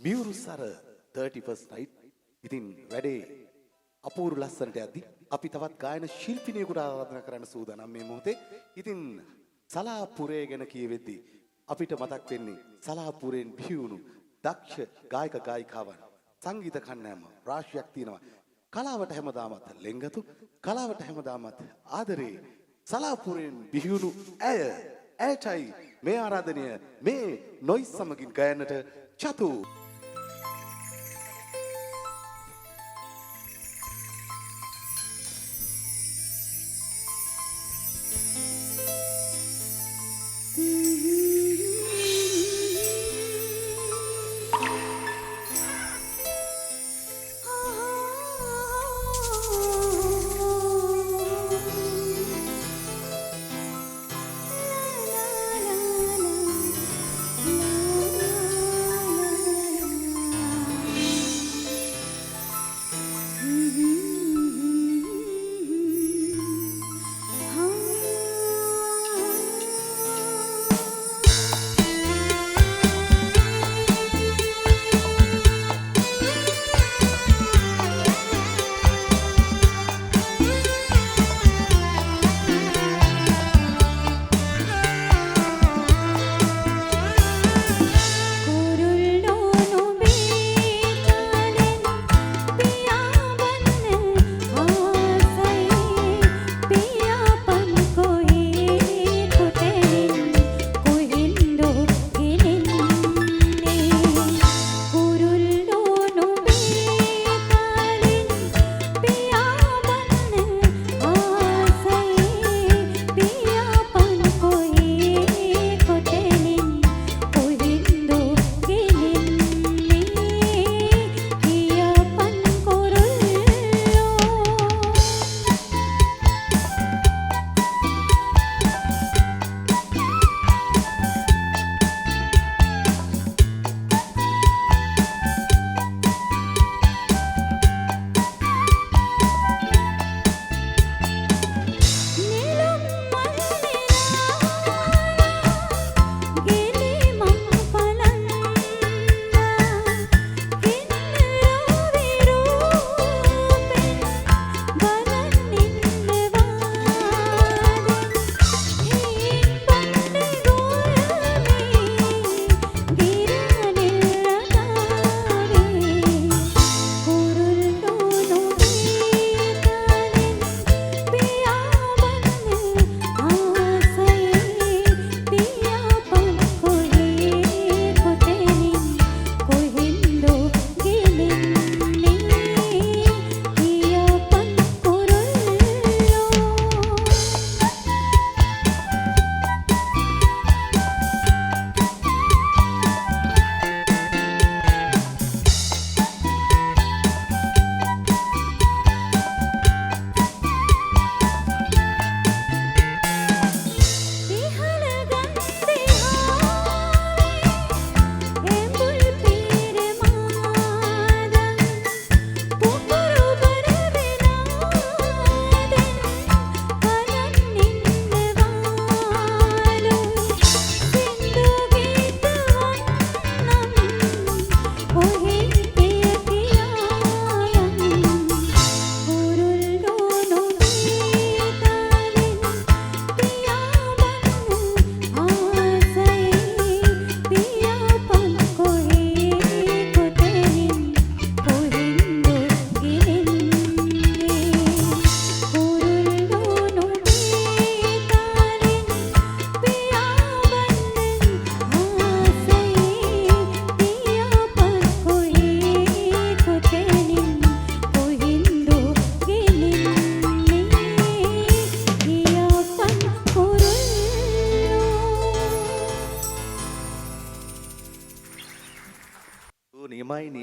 මියුරුසර 31st night ඉතින් වැඩේ අපූර්ව ලස්සනට යද්දි අපි තවත් ගායන ශිල්පිනියෙකුට ආරාධනා කරන්න සූදානම් මේ මොහොතේ. ඉතින් සලාපුරේ ගැන කියවෙද්දි අපිට මතක් වෙන්නේ සලාපුරෙන් බිහිවුණු දක්ෂ ගායක ගායිකාවන් සංගීත කණ්ඩායම රාශියක් තියෙනවා. කලාවට හැමදාමත් ලෙන්ගතු, කලාවට හැමදාමත් ආදරේ. සලාපුරෙන් බිහිවුණු ඇයටයි මේ ආරාධනය මේ නොයිස් සමගින් ගයන්නට චතු.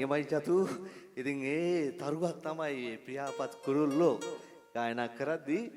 නියමයි චතු. ඉතින් ඒ තරුවක් තමයි ප්‍රියාපත් කුරුල්ලෝ ගායනා කරද්දී